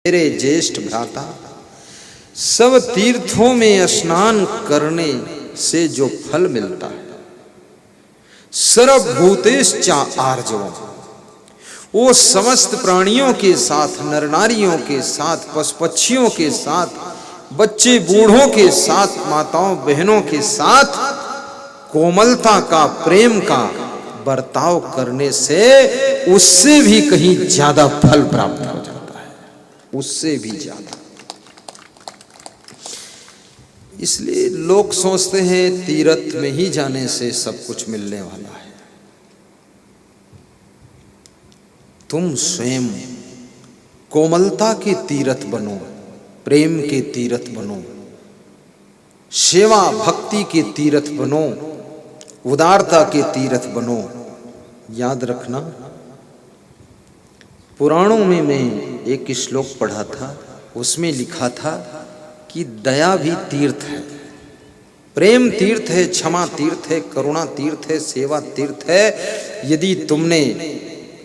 मेरे ज्येष्ठ भ्राता, सब तीर्थों में स्नान करने से जो फल मिलता है, सर्वभूतेश्च आर्जवम्, वो समस्त प्राणियों के साथ, नर नारियों के साथ, पशु पक्षियों के साथ, बच्चे बूढ़ों के साथ, माताओं बहनों के साथ कोमलता का, प्रेम का बर्ताव करने से उससे भी कहीं ज्यादा फल प्राप्त हो जाता है, उससे भी ज्यादा। इसलिए लोग सोचते हैं तीर्थ में ही जाने से सब कुछ मिलने वाला है। तुम स्वयं कोमलता के तीर्थ बनो, प्रेम के तीर्थ बनो, सेवा भक्ति के तीर्थ बनो, उदारता के तीर्थ बनो। याद रखना, पुराणों में मैं एक श्लोक पढ़ा था, उसमें लिखा था कि दया भी तीर्थ है, प्रेम तीर्थ है, क्षमा तीर्थ है, करुणा तीर्थ है, सेवा तीर्थ है। यदि तुमने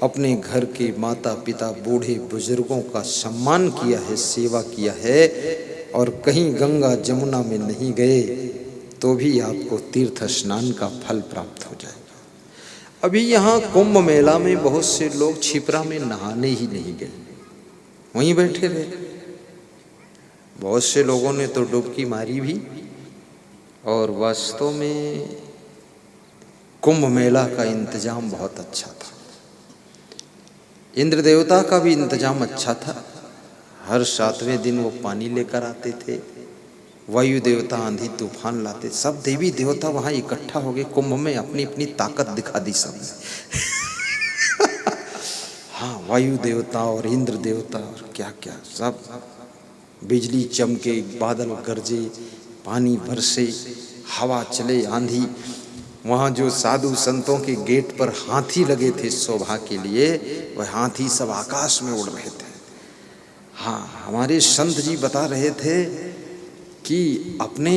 अपने घर के माता पिता बूढ़े बुजुर्गों का सम्मान किया है, सेवा किया है और कहीं गंगा जमुना में नहीं गए तो भी आपको तीर्थ स्नान का फल प्राप्त हो जाएगा। अभी यहाँ कुंभ मेला में बहुत से लोग छिपरा में नहाने ही नहीं गए, वहीं बैठे रहे। बहुत से लोगों ने तो डुबकी मारी भी, और वास्तव में कुंभ मेला का इंतजाम बहुत अच्छा था। इंद्र देवता का भी इंतजाम अच्छा था, हर 7वें दिन वो पानी लेकर आते थे, वायु देवता आंधी तूफान लाते, सब देवी देवता वहां इकट्ठा हो गए कुंभ में, अपनी अपनी ताकत दिखा दी सबने। हाँ, वायु देवता और इंद्र देवता और क्या क्या सब, बिजली चमके, बादल गरजे, पानी बरसे, हवा चले, आंधी। वहाँ जो साधु संतों के गेट पर हाथी लगे थे शोभा के लिए, वह हाथी सब आकाश में उड़ रहे थे। हाँ, हमारे संत जी बता रहे थे कि अपने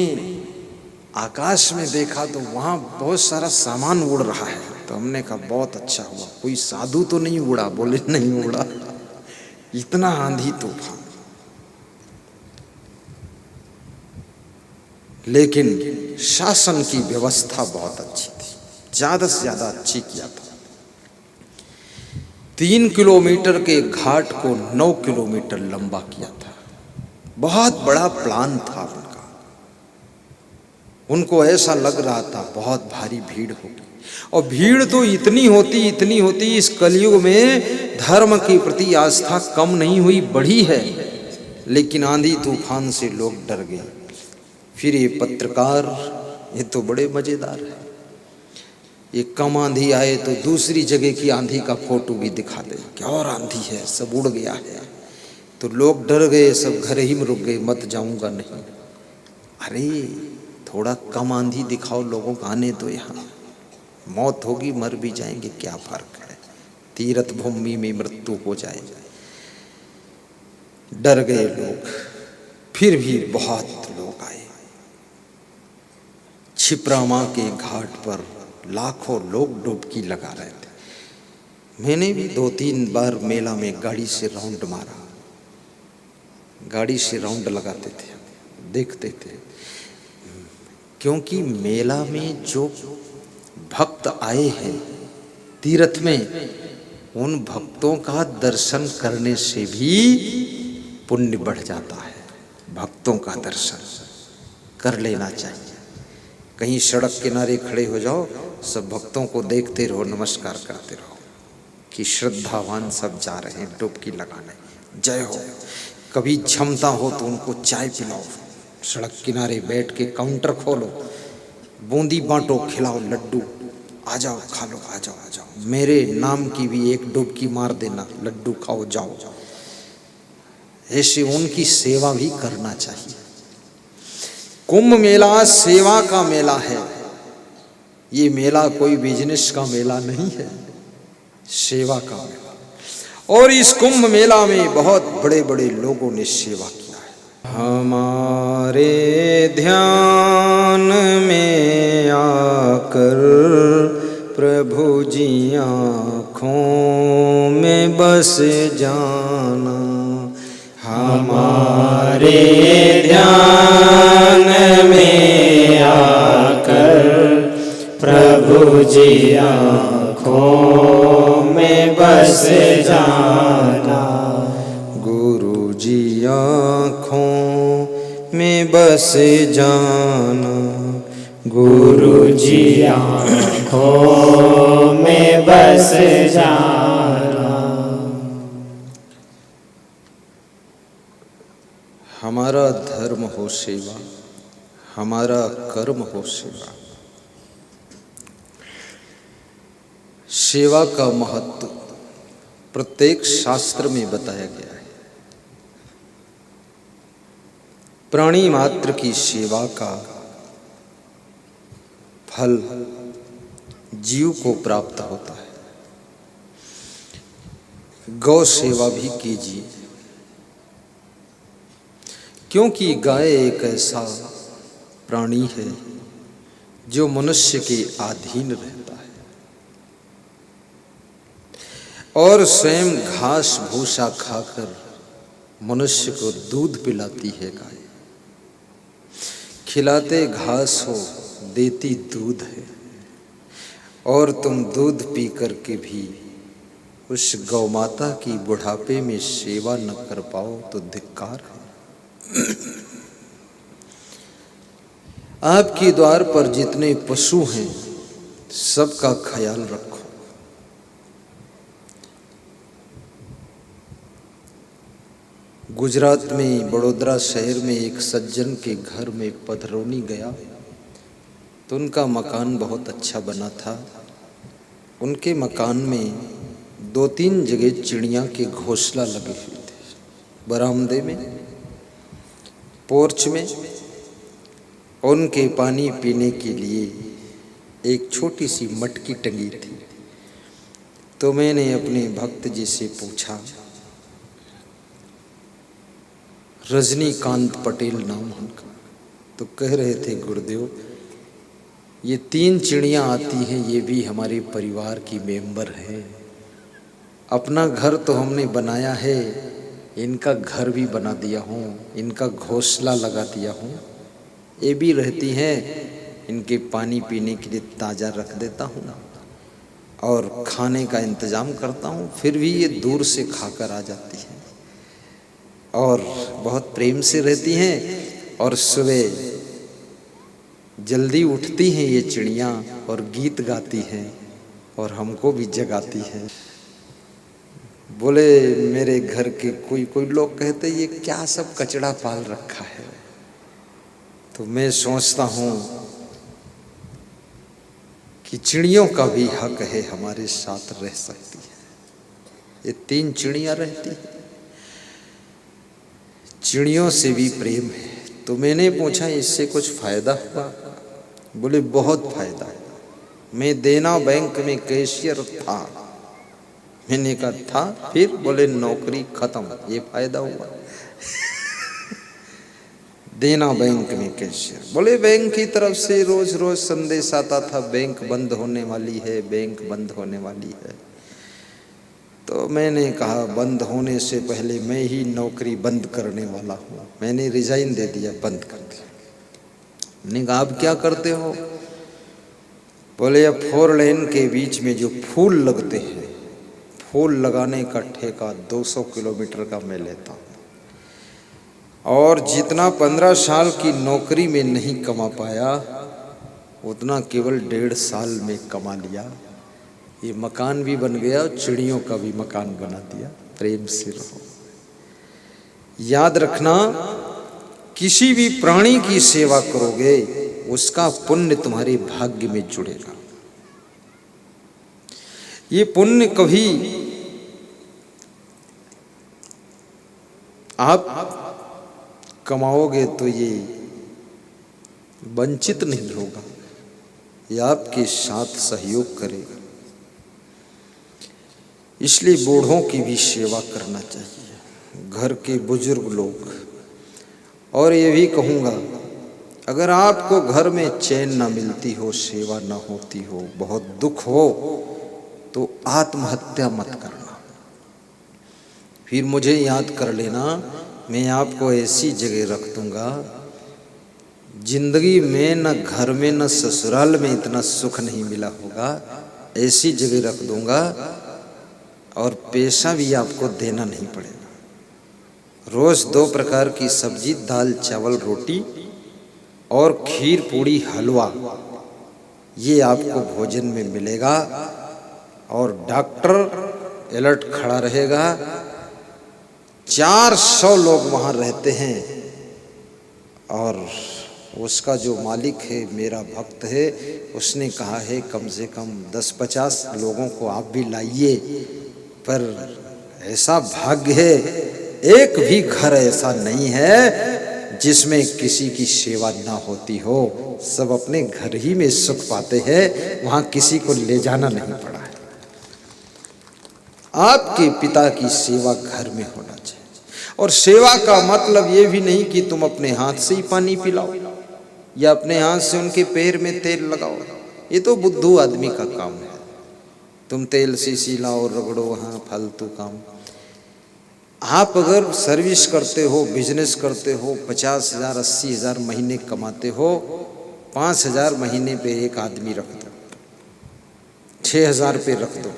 आकाश में देखा तो वहाँ बहुत सारा सामान उड़ रहा है। तो हमने कहा बहुत अच्छा हुआ, कोई साधु तो नहीं उड़ा? बोले नहीं उड़ा, इतना आंधी तूफान। लेकिन शासन की व्यवस्था बहुत अच्छी थी, ज्यादा से ज्यादा अच्छी किया था। 3 किलोमीटर के घाट को 9 किलोमीटर लंबा किया था, बहुत बड़ा प्लान था उनका। उनको ऐसा लग रहा था बहुत भारी भीड़ होगी, और भीड़ तो इतनी होती, इस कलयुग में धर्म के प्रति आस्था कम नहीं हुई, बढ़ी है। लेकिन आंधी तूफान से लोग डर गए। फिर ये पत्रकार, ये तो बड़े मजेदार है, ये कम आंधी आए तो दूसरी जगह की आंधी का फोटो भी दिखा दे कि और आंधी है, सब उड़ गया है। तो लोग डर गए, सब घर ही में रुक गए, मत जाऊंगा नहीं। अरे थोड़ा कम आंधी दिखाओ, लोगों को आने दो, यहाँ मौत होगी, मर भी जाएंगे, क्या फर्क है, तीर्थ भूमि में मृत्यु हो जाएगा। डर गए लोग, फिर भी बहुत लोग आए। छिपरा माँ के घाट पर लाखों लोग डुबकी लगा रहे थे। मैंने भी 2-3 बार मेला में गाड़ी से राउंड मारा, गाड़ी से राउंड लगाते थे, देखते थे। क्योंकि मेला में जो भक्त आए हैं तीर्थ में, उन भक्तों का दर्शन करने से भी पुण्य बढ़ जाता है। भक्तों का दर्शन कर लेना चाहिए। कहीं सड़क किनारे खड़े हो जाओ, सब भक्तों को देखते रहो, नमस्कार करते रहो कि श्रद्धावान सब जा रहे हैं डुबकी लगाने, जय हो। कभी क्षमता हो तो उनको चाय पिलाओ, सड़क किनारे बैठ के काउंटर खोलो, बूंदी बांटो, खिलाओ, लड्डू, आ जाओ खा लो, आ जाओ आ जाओ, मेरे नाम की भी एक डुबकी मार देना, लड्डू खाओ जाओ। ऐसे उनकी सेवा भी करना चाहिए। कुंभ मेला सेवा का मेला है, ये मेला कोई बिजनेस का मेला नहीं है, सेवा का मेला। और इस कुंभ मेला में बहुत बड़े बड़े लोगों ने सेवा किया है। हमारे ध्यान में आकर प्रभु जी आँखों में बस जाना, हमारे ध्यान में आकर प्रभु जी आँखों में बस जाना। गुरु जी आँखों में बस जाना। गुरु जी आँखों में बस जाना। हमारा धर्म हो सेवा, हमारा कर्म हो सेवा। सेवा का महत्व प्रत्येक शास्त्र में बताया गया है। प्राणी मात्र की सेवा का फल जीव को प्राप्त होता है। गौ सेवा भी कीजिए, क्योंकि गाय एक ऐसा प्राणी है जो मनुष्य के अधीन रहता है और स्वयं घास भूसा खाकर मनुष्य को दूध पिलाती है। गाय खिलाते घास हो, देती दूध है, और तुम दूध पी कर के भी उस गौ माता की बुढ़ापे में सेवा न कर पाओ तो धिक्कार है। आपके द्वार पर जितने पशु हैं सबका ख्याल रखो। गुजरात में बड़ोदरा शहर में एक सज्जन के घर में पधरौनी गया तो उनका मकान बहुत अच्छा बना था। उनके मकान में 2-3 जगह चिड़िया के घोंसला लगे हुए थे, बरामदे में, पोर्च में। उनके पानी पीने के लिए एक छोटी सी मटकी टंगी थी। तो मैंने अपने भक्त जी से पूछा, रजनीकांत पटेल नाम उनका, तो कह रहे थे गुरुदेव ये 3 चिड़ियाँ आती हैं, ये भी हमारे परिवार की मेंबर हैं। अपना घर तो हमने बनाया है, इनका घर भी बना दिया हूँ, इनका घोंसला लगा दिया हूँ, ये भी रहती हैं। इनके पानी पीने के लिए ताज़ा रख देता हूँ और खाने का इंतज़ाम करता हूँ, फिर भी ये दूर से खाकर आ जाती हैं और बहुत प्रेम से रहती हैं। और सुबह जल्दी उठती हैं ये चिड़ियाँ और गीत गाती हैं और हमको भी जगाती हैं। बोले मेरे घर के कोई लोग कहते ये क्या सब कचड़ा पाल रखा है। तो मैं सोचता हूँ कि चिड़ियों का भी हक है हमारे साथ रह सकती है। ये 3 चिड़ियाँ रहती हैं, चिड़ियों से भी प्रेम है। तो मैंने पूछा इससे कुछ फायदा हुआ? बोले बहुत फायदा है। मैं देना बैंक में कैशियर था। मैंने कहा था, फिर बोले नौकरी खत्म, ये फायदा हुआ। देना बैंक में कैशियर। बोले बैंक की तरफ से रोज रोज संदेश आता था, बैंक बंद होने वाली है, बैंक बंद होने वाली है। तो मैंने कहा बंद होने से पहले मैं ही नौकरी बंद करने वाला हूँ। मैंने रिजाइन दे दिया, बंद कर दिया। मैंने कहा आप क्या करते हो? बोले अब 4 लेन के बीच में जो फूल लगते हैं, फूल लगाने का ठेका 200 किलोमीटर का मैं लेता हूँ, और जितना 15 साल की नौकरी में नहीं कमा पाया उतना केवल 1.5 साल में कमा लिया। ये मकान भी बन गया और चिड़ियों का भी मकान बना दिया। प्रेम से रहो। याद रखना, किसी भी प्राणी की सेवा करोगे उसका पुण्य तुम्हारे भाग्य में जुड़ेगा। ये पुण्य कभी आप कमाओगे तो ये वंचित नहीं होगा, ये आपके साथ सहयोग करेगा। इसलिए बूढ़ों की भी सेवा करना चाहिए, घर के बुजुर्ग लोग। और ये भी कहूँगा, अगर आपको घर में चैन ना मिलती हो, सेवा ना होती हो, बहुत दुख हो, तो आत्महत्या मत करना। फिर मुझे याद कर लेना, मैं आपको ऐसी जगह रख दूंगा, जिंदगी में न घर में न ससुराल में इतना सुख नहीं मिला होगा। ऐसी जगह रख दूंगा और पैसा भी आपको देना नहीं पड़ेगा। रोज 2 प्रकार की सब्जी, दाल चावल रोटी और खीर पूड़ी हलवा, ये आपको भोजन में मिलेगा। और डॉक्टर अलर्ट खड़ा रहेगा। 400 लोग वहाँ रहते हैं और उसका जो मालिक है, मेरा भक्त है, उसने कहा है कम से कम 10-50 लोगों को आप भी लाइए। पर ऐसा भाग्य है, एक भी घर ऐसा नहीं है जिसमें किसी की सेवा ना होती हो। सब अपने घर ही में सुख पाते हैं, वहाँ किसी को ले जाना नहीं पड़ा है। आपके पिता की सेवा घर में होना चाहिए। और सेवा का मतलब ये भी नहीं कि तुम अपने हाथ से ही पानी पिलाओ या अपने हाथ से उनके पैर में तेल लगाओ। ये तो बुद्धू आदमी का काम है। तुम तेल शीशी लाओ, रगड़ो, हाँ फालतू काम। आप अगर सर्विस करते हो, बिजनेस करते हो, 50,000 80,000 महीने कमाते हो, 5,000 महीने पे एक आदमी रख दो, 6,000 पे रख दो,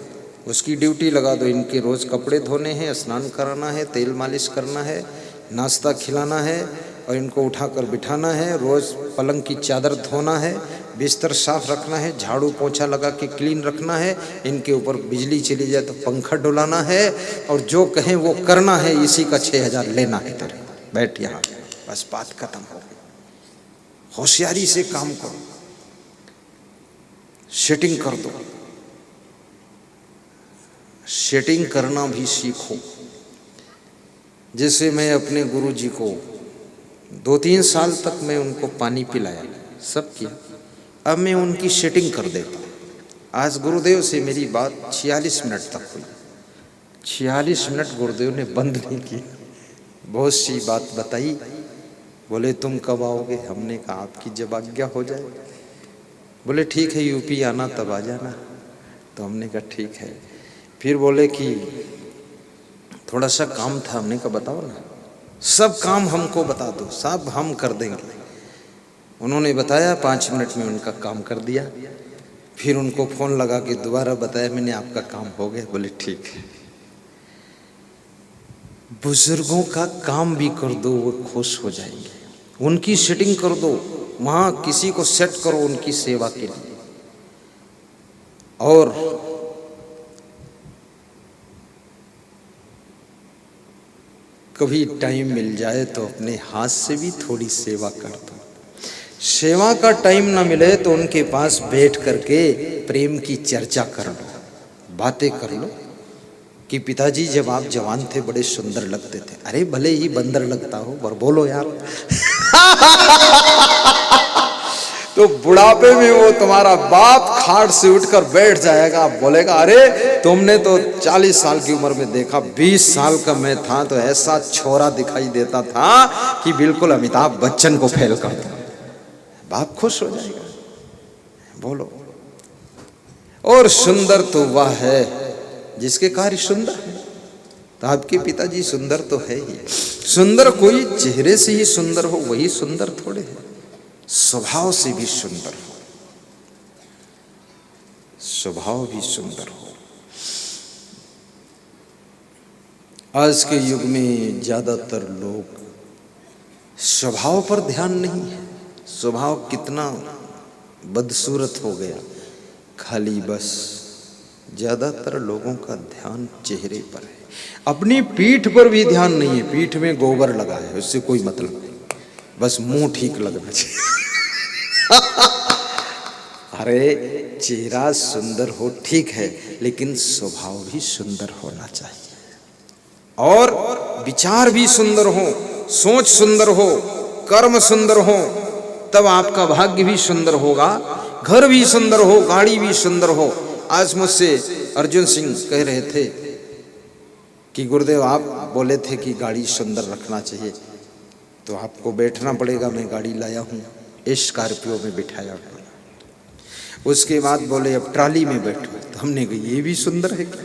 उसकी ड्यूटी लगा दो। इनके रोज़ कपड़े धोने हैं, स्नान कराना है, तेल मालिश करना है, नाश्ता खिलाना है और इनको उठाकर बिठाना है। रोज़ पलंग की चादर धोना है, बिस्तर साफ रखना है, झाड़ू पोछा लगा के क्लीन रखना है। इनके ऊपर बिजली चली जाए तो पंखा डुलाना है और जो कहें वो करना है। इसी का 6,000 लेना है तेरे। बैठ यहाँ, बस बात खत्म हो गई। होशियारी से काम करो, सेटिंग कर दो। सेटिंग करना भी सीखो। जैसे मैं अपने गुरुजी को 2-3 साल तक मैं उनको पानी पिलाया, सब किया। अब मैं उनकी सेटिंग कर देता हूँ। आज गुरुदेव से मेरी बात 46 मिनट तक हुई। 46 मिनट गुरुदेव ने बंद नहीं की, बहुत सी बात बताई। बोले तुम कब आओगे? हमने कहा आपकी जब आज्ञा हो जाए। बोले ठीक है, यूपी आना तब आ जाना। तो हमने कहा ठीक है। फिर बोले कि थोड़ा सा काम था। हमने कहा बताओ ना। सब काम हमको बता दो, सब हम कर देंगे। उन्होंने बताया, 5 मिनट में उनका काम कर दिया। फिर उनको फ़ोन लगा के दोबारा बताया, मैंने आपका काम हो गया। बोले ठीक है। बुजुर्गों का काम भी कर दो, वो खुश हो जाएंगे। उनकी सेटिंग कर दो, वहाँ किसी को सेट करो उनकी सेवा के लिए। और कभी टाइम मिल जाए तो अपने हाथ से भी थोड़ी सेवा कर दो। सेवा का टाइम ना मिले तो उनके पास बैठ करके प्रेम की चर्चा कर लो, बातें कर लो कि पिताजी जब आप जवान थे बड़े सुंदर लगते थे। अरे भले ही बंदर लगता हो पर बोलो यार। तो बुढ़ापे में वो तुम्हारा बाप खाट से उठकर बैठ जाएगा, बोलेगा अरे तुमने तो 40 साल की उम्र में देखा, 20 साल का मैं था तो ऐसा छोरा दिखाई देता था कि बिल्कुल अमिताभ बच्चन को फेल कर दो। बाप खुश हो जाएगा। बोलो। और सुंदर तो वह है जिसके कार्य सुंदर है। तो आपके पिताजी सुंदर तो है ही। सुंदर कोई चेहरे से ही सुंदर हो वही सुंदर थोड़े है, स्वभाव से भी सुंदर हो, स्वभाव भी सुंदर हो। आज के युग में ज्यादातर लोग स्वभाव पर ध्यान नहीं है। स्वभाव कितना बदसूरत हो गया, खाली बस ज्यादातर लोगों का ध्यान चेहरे पर है। अपनी पीठ पर भी ध्यान नहीं है। पीठ में गोबर लगा है, उससे कोई मतलब नहीं, बस मुंह ठीक लगना चाहिए। अरे चेहरा सुंदर हो ठीक है, लेकिन स्वभाव भी सुंदर होना चाहिए और विचार भी सुंदर हो, सोच सुंदर हो, कर्म सुंदर हो, तब आपका भाग्य भी सुंदर होगा, घर भी सुंदर हो, गाड़ी भी सुंदर हो। आज मुझसे अर्जुन सिंह कह रहे थे कि गुरुदेव आप बोले थे कि गाड़ी सुंदर रखना चाहिए, तो आपको बैठना पड़ेगा। मैं गाड़ी लाया हूँ, स्कॉर्पियो में बिठाया हुआ। उसके बाद बोले अब ट्राली में बैठो। तो हमने कहा ये भी सुंदर है क्या?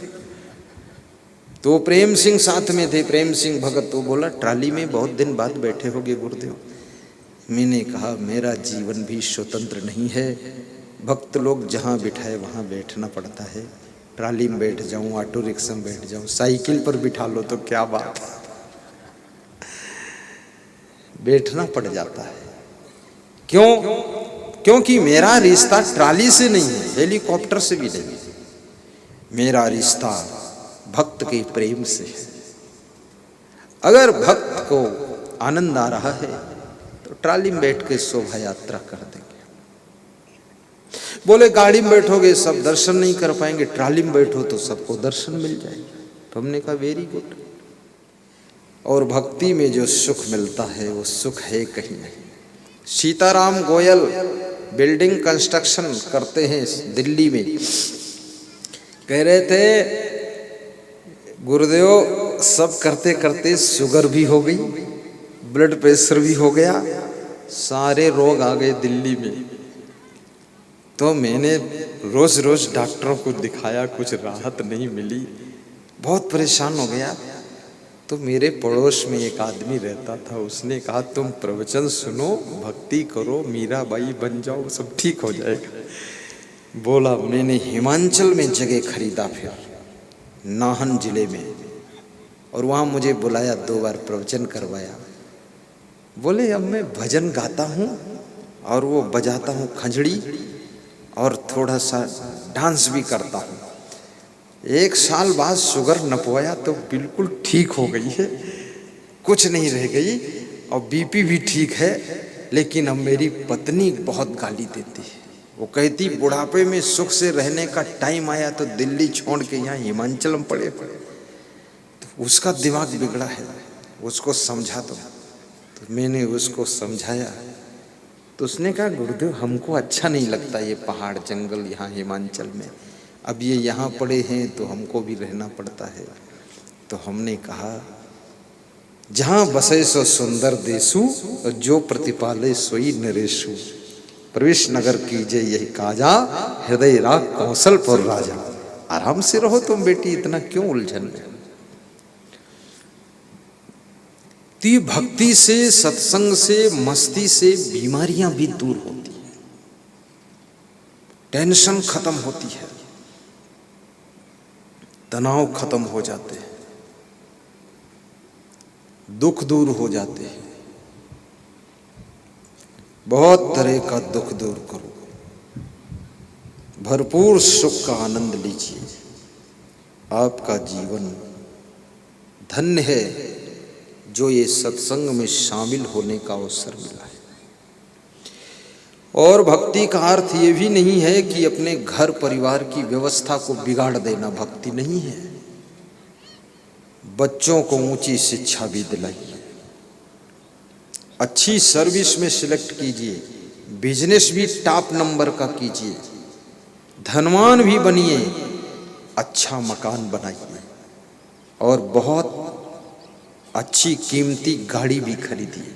तो प्रेम सिंह साथ में थे, प्रेम सिंह भगत। तो बोला ट्राली में बहुत दिन बाद बैठे होगे गुरुदेव। मैंने कहा मेरा जीवन भी स्वतंत्र नहीं है, भक्त लोग जहाँ बिठाए वहाँ बैठना पड़ता है। ट्राली में बैठ जाऊँ, ऑटो रिक्शा में बैठ जाऊँ, साइकिल पर बिठा लो तो क्या बात है, बैठना पड़ जाता है। क्यों? क्योंकि मेरा रिश्ता ट्राली से नहीं है, हेलीकॉप्टर से भी नहीं। मेरा रिश्ता भक्त के प्रेम से है। अगर भक्त को आनंद आ रहा है तो ट्राली में बैठ के शोभा यात्रा कर देंगे। बोले गाड़ी में बैठोगे सब दर्शन नहीं कर पाएंगे, ट्राली में बैठो तो सबको दर्शन मिल जाएगा। तो हमने कहा वेरी गुड। और भक्ति में जो सुख मिलता है वो सुख है कहीं नहीं। सीताराम गोयल बिल्डिंग कंस्ट्रक्शन करते हैं दिल्ली में, कह रहे थे गुरुदेव सब करते करते शुगर भी हो गई, ब्लड प्रेशर भी हो गया, सारे रोग आ गए दिल्ली में। तो मैंने रोज रोज डॉक्टरों को दिखाया, कुछ राहत नहीं मिली, बहुत परेशान हो गया। तो मेरे पड़ोस में एक आदमी रहता था, उसने कहा तुम प्रवचन सुनो, भक्ति करो, मीराबाई बन जाओ, सब ठीक हो जाएगा। बोला मैंने हिमाचल में जगह खरीदा, फिर नाहन जिले में, और वहाँ मुझे बुलाया, 2 बार प्रवचन करवाया। बोले अब मैं भजन गाता हूँ और वो बजाता हूँ खंजड़ी और थोड़ा सा डांस भी करता हूँ। 1 साल बाद शुगर नपवाया तो बिल्कुल ठीक हो गई है, कुछ नहीं रह गई, और बीपी भी ठीक है। लेकिन अब मेरी पत्नी बहुत गाली देती है, वो कहती बुढ़ापे में सुख से रहने का टाइम आया तो दिल्ली छोड़ के यहाँ हिमाचल में पड़े। तो उसका दिमाग बिगड़ा है, उसको समझा दो। तो मैंने उसको समझाया तो उसने कहा गुरुदेव हमको अच्छा नहीं लगता ये पहाड़ जंगल यहाँ हिमाचल में, अब ये यहाँ पड़े हैं तो हमको भी रहना पड़ता है। तो हमने कहा जहाँ बसे सो सुंदर देशु, जो प्रतिपाले सोई नरेशु, प्रवेश नगर कीजिए यही काजा, हृदय राग कौशलपुर राजा। आराम से रहो तुम बेटी, इतना क्यों उलझन में। तो भक्ति से, सत्संग से, मस्ती से बीमारियां भी दूर होती है, टेंशन खत्म होती है, तनाव खत्म हो जाते हैं, दुख दूर हो जाते हैं। बहुत तरह का दुख दूर करो, भरपूर सुख का आनंद लीजिए। आपका जीवन धन्य है जो ये सत्संग में शामिल होने का अवसर मिला है। और भक्ति का अर्थ ये भी नहीं है कि अपने घर परिवार की व्यवस्था को बिगाड़ देना भक्ति नहीं है। बच्चों को ऊंची शिक्षा भी दिलाइए, अच्छी सर्विस में सिलेक्ट कीजिए, बिजनेस भी टॉप नंबर का कीजिए, धनवान भी बनिए, अच्छा मकान बनाइए और बहुत अच्छी कीमती गाड़ी भी खरीदिए।